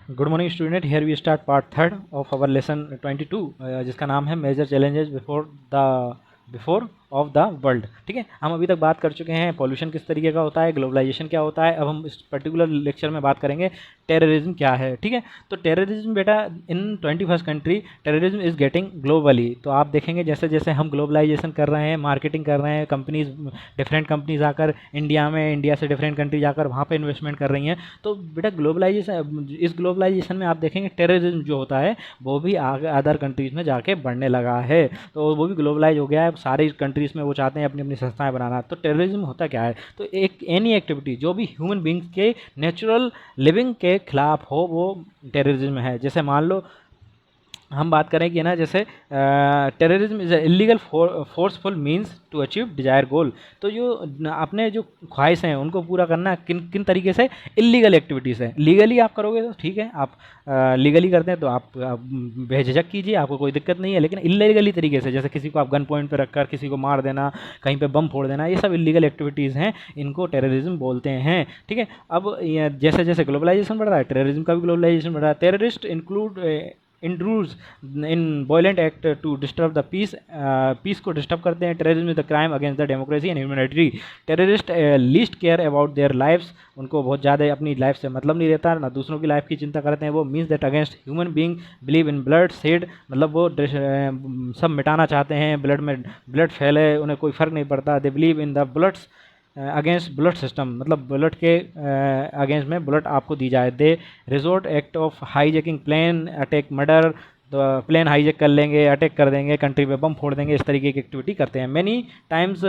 Good morning student, here we start part third of our lesson 22 जिसका नाम है major challenges before of the world. ठीक है, हम अभी तक बात कर चुके हैं पॉल्यूशन किस तरीके का होता है, ग्लोबलाइजेशन क्या होता है। अब हम इस पर्टिकुलर लेक्चर में बात करेंगे टेररिज्म क्या है। ठीक है, तो टेररिज्म बेटा इन 21st country terrorism is getting globally. तो आप देखेंगे जैसे जैसे हम ग्लोबलाइजेशन कर रहे हैं, मार्केटिंग कर रहे हैं, कंपनीज डिफरेंट कंपनीज आकर इंडिया में, इंडिया से डिफरेंट कंट्री जाकर वहाँ पे इन्वेस्टमेंट कर रही हैं। तो बेटा ग्लोबलाइजेशन, इस ग्लोबलाइजेशन में आप देखेंगे टेररिज्म जो होता है वो भी अदर कंट्रीज़ में जाके बढ़ने लगा है। तो वो भी ग्लोबलाइज हो गया है, सारी कंट्रीज़ में वो चाहते हैं अपनी अपनी संस्थाएं बनाना। तो टेररिज्म होता क्या है? तो एक एनी एक्टिविटी जो भी ह्यूमन बींग्स के नेचुरल लिविंग के खिलाफ हो वो टेररिज्म है। जैसे मान लो हम बात करें कि ना, जैसे terrorism is illegal forceful means to achieve desire goal. तो जो अपने जो ख्वाहिश हैं उनको पूरा करना किन किन तरीके से? इलीगल एक्टिविटीज़ है। लीगली आप करोगे तो ठीक है, आप लीगली करते हैं तो आप बेझिझक कीजिए, आपको कोई दिक्कत नहीं है। लेकिन इलीगली तरीके से, जैसे किसी को आप गन पॉइंट पर रखकर किसी को मार देना, कहीं पे बम फोड़ देना, ये सब इलीगल एक्टिविटीज़ हैं, इनको टेररिज्म बोलते हैं। ठीक है, अब जैसे जैसे ग्लोबलाइजेशन बढ़ रहा है, टेररिज्म का भी ग्लोबलाइजेशन बढ़ रहा है। Terrorist include intrude in violent act to disturb the peace को डिस्टर्ब करते हैं। Terrorism is the crime against the democracy and humanity. Terrorist least care about their lifes, उनको बहुत ज़्यादा अपनी लाइफ से मतलब नहीं रहता, ना दूसरों की लाइफ की चिंता करते हैं। वो means that against human being believe in blood said, मतलब वो सब मिटाना चाहते हैं, ब्लड में ब्लड फैले, उन्हें कोई फ़र्क नहीं पड़ता। They believe in the bloods against blood system, मतलब ब्लड के अगेंस्ट में ब्लड आपको दी जाए। They resort act of hijacking plane attack murder, तो प्लेन हाईजैक कर लेंगे, अटैक कर देंगे, कंट्री पे बम फोड़ देंगे, इस तरीके की एक्टिविटी करते हैं। मैनी टाइम्स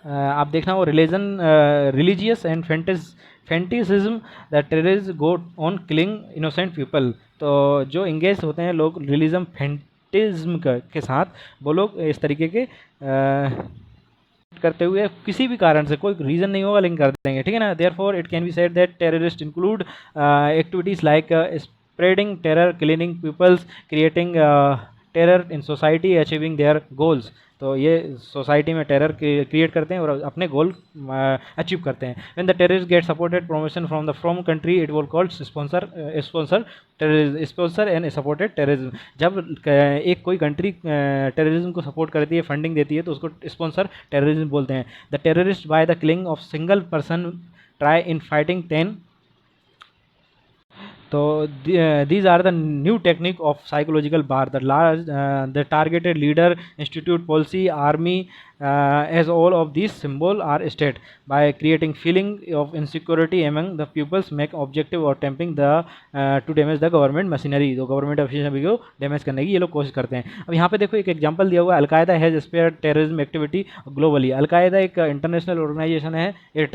आप देखना वो religious and fanaticism that terrorist go on killing innocent people. तो जो इंगेज होते हैं लोग रिलीजन फैंटिज्म के साथ, वो लोग इस तरीके के करते हुए किसी भी कारण से, कोई रीज़न नहीं होगा लेकिन कर देंगे। ठीक है ना, therefore it can be said that terrorist include activities like spreading terror, killing peoples, creating terror in society, achieving their goals. तो ये सोसाइटी में टेरर क्रिएट करते हैं और अपने गोल अचीव करते हैं। When the terrorist get supported promotion from country it will called sponsor and supported terrorism. जब एक कोई कंट्री टेररिज्म को सपोर्ट करती है, फंडिंग देती है, तो उसको स्पॉन्सर टेररिज्म बोलते हैं। The terrorist by the killing of single person try in fighting 10। तो these are the new technique of psychological bar. The targeted leader, institute policy, army, as all of these symbol are state by creating feeling of insecurity among the pupils, make objective or tempting the to damage the government machinery। तो government efficiency को damage करने की ये लोग कोशिश करते हैं। अब यहाँ पे देखो एक एग्जांपल दिया हुआ है, Al Qaeda has spread terrorism activity globally. Al Qaeda एक इंटरनेशनल ऑर्गेनाइजेशन है, एक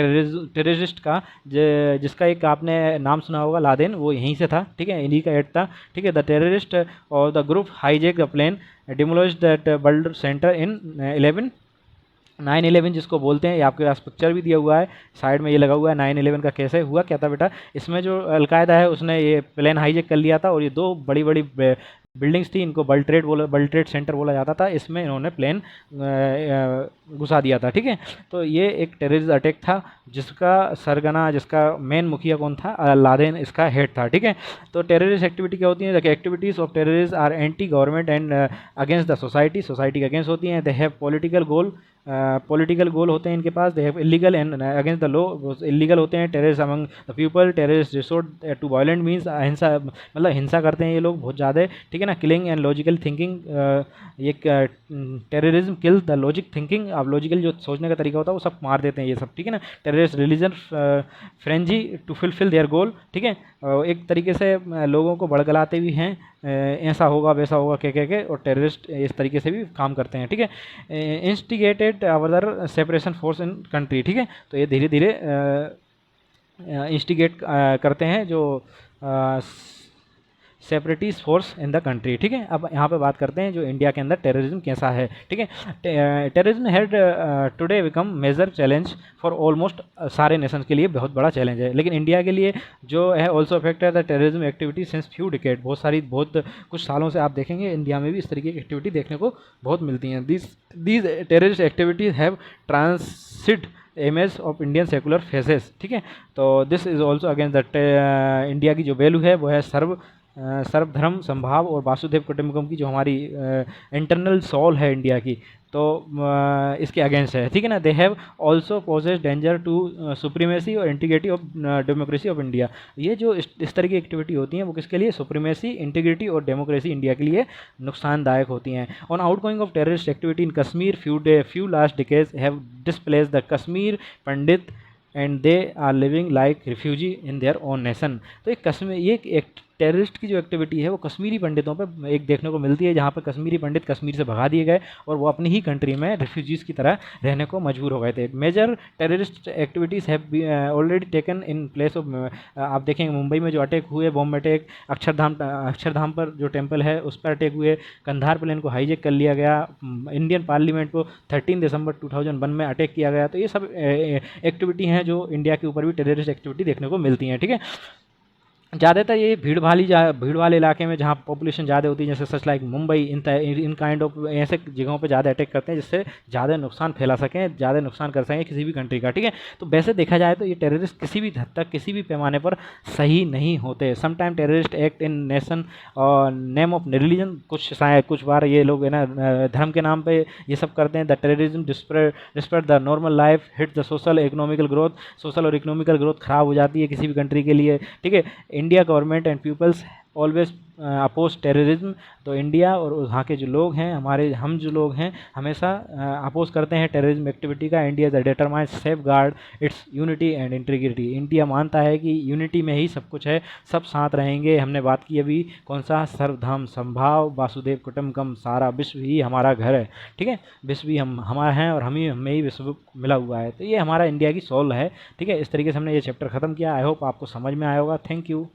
टेररिस्ट का, जिसका एक आपने नाम सुना होगा, लादेन, वो यहीं से था। ठीक है, इन्हीं का एड था। ठीक है, द टेररिस्ट और the group hijack the plane, demolish that world centre in 9/11 जिसको बोलते हैं। ये आपके पास पिक्चर भी दिया हुआ है, साइड में ये लगा हुआ है। 9/11 का कैसे हुआ क्या था बेटा? इसमें जो अलकायदा है उसने ये प्लेन हाईजैक कर लिया था और ये दो बड़ी बड़ी बिल्डिंग्स थी, इनको वर्ल्ड ट्रेड सेंटर बोला जाता था। इसमें इन्होंने प्लेन घुसा दिया था। ठीक है, तो ये एक टेररिस्ट अटैक था जिसका सरगना, जिसका मेन मुखिया कौन था? लादेन इसका हेड था। ठीक है, तो टेररिस्ट एक्टिविटी क्या होती है? Activities of terrorist are anti government and against the society के अगेंस्ट होती हैं। दे हैव पॉलिटिकल गोल होते हैं इनके पास। They have illegal and against the law, illegal होते हैं। Terrorist among the people, terrorist resort to violent means हिंसा, मतलब हिंसा करते हैं ये लोग बहुत ज़्यादा। ठीक है ना, किलिंग एंड लॉजिकल थिंकिंग, ये terrorism kill the logic thinking. अब लॉजिकल जो सोचने का तरीका होता है वो सब मार देते हैं ये सब। ठीक है ना, terrorist religion frenzy to fulfil their goal. ठीक है, एक तरीके से लोगों को भड़कलाते भी हैं, ऐसा होगा वैसा होगा कह के, और टेररिस्ट इस तरीके से भी काम करते हैं। ठीक है, instigated other separation force in country. ठीक है, तो ये धीरे धीरे इंस्टिगेट करते हैं जो separatist force in the country. ठीक है, अब यहाँ पे बात करते हैं जो इंडिया के अंदर टेररिज्म कैसा है। ठीक है, terrorism had today become major challenge for almost सारे नेशंस के लिए बहुत बड़ा चैलेंज है, लेकिन इंडिया के लिए जो है also affected the terrorism activity since few decade. बहुत कुछ सालों से आप देखेंगे इंडिया में भी इस तरीके की एक्टिविटी देखने को बहुत मिलती हैं। These terrorist activities have tarnished image of Indian secular faces, ठीक है। तो this is also against that India की जो वैल्यू है वो है सर्वधर्म संभाव और वासुदेव कुटुंबकम की जो हमारी इंटरनल सोल है इंडिया की, तो इसके अगेंस्ट है, ठीक है ना। They have also poses danger to supremacy और integrity of democracy of India. ये जो इस तरह की एक्टिविटी होती हैं वो किसके लिए, सुप्रीमेसी, इंटीग्रिटी और डेमोक्रेसी इंडिया के लिए नुकसानदायक होती हैं। On outgoing of terrorist activity in Kashmir few last decades have displace the Kashmir Pandit and they are living like refugee in their own nation. तो एक टेररिस्ट की जो एक्टिविटी है वो कश्मीरी पंडितों पे एक देखने को मिलती है, जहाँ पर कश्मीरी पंडित कश्मीर से भगा दिए गए और वो अपनी ही कंट्री में रिफ्यूजीज़ की तरह रहने को मजबूर हो गए थे। Major terrorist activities have already taken in place of, आप देखेंगे मुंबई में जो अटैक हुए, बॉम्ब अटैक, अक्षरधाम पर जो टेम्पल है उस पर अटैक हुए, कंधार प्लेन को हाईजेक कर लिया गया, इंडियन पार्लियामेंट को 13 दिसंबर 2001 में अटैक किया गया। तो ये सब एक्टिविटी हैं जो इंडिया के ऊपर भी टेररिस्ट एक्टिविटी देखने को मिलती हैं, ठीक है। ज़्यादातर ये भीड़ वाले इलाके में जहाँ पॉपुलेशन ज़्यादा होती है, जैसे such like Mumbai, in kind of ऐसे जगहों पे ज़्यादा अटैक करते हैं जिससे ज़्यादा नुकसान फैला सकें, ज़्यादा नुकसान कर सकें किसी भी कंट्री का, ठीक है। तो वैसे देखा जाए तो ये टेररिस्ट किसी भी हद तक किसी भी पैमाने पर सही नहीं होते। Sometime terrorist act in nation और नेम ऑफ रिलीजन, कुछ बार ये लोग है ना धर्म के नाम पर ये सब करते हैं। The terrorism disrupt the normal life, hit the social economical growth, social और इकोनॉमिकल ग्रोथ ख़राब हो जाती है किसी भी कंट्री के लिए, ठीक है। India government and peoples always oppose terrorism. तो इंडिया और वहाँ के जो लोग हैं, हम जो लोग हैं हमेशा अपोज करते हैं टेररिज्म एक्टिविटी का। India is determined safe guard it's unity and integrity. India मानता है कि यूनिटी में ही सब कुछ है, सब साथ रहेंगे। हमने बात की अभी कौन सा, सर्वधर्म समभाव वासुदेव कुटुंबकम, सारा विश्व ही हमारा घर है, ठीक है। विश्व ही हमारा है और हमें ही विश्व मिला हुआ है। तो ये हमारा इंडिया की सोल है, ठीक है। इस तरीके से हमने ये चैप्टर ख़त्म किया। आई होप आपको समझ में आया होगा। Thank you.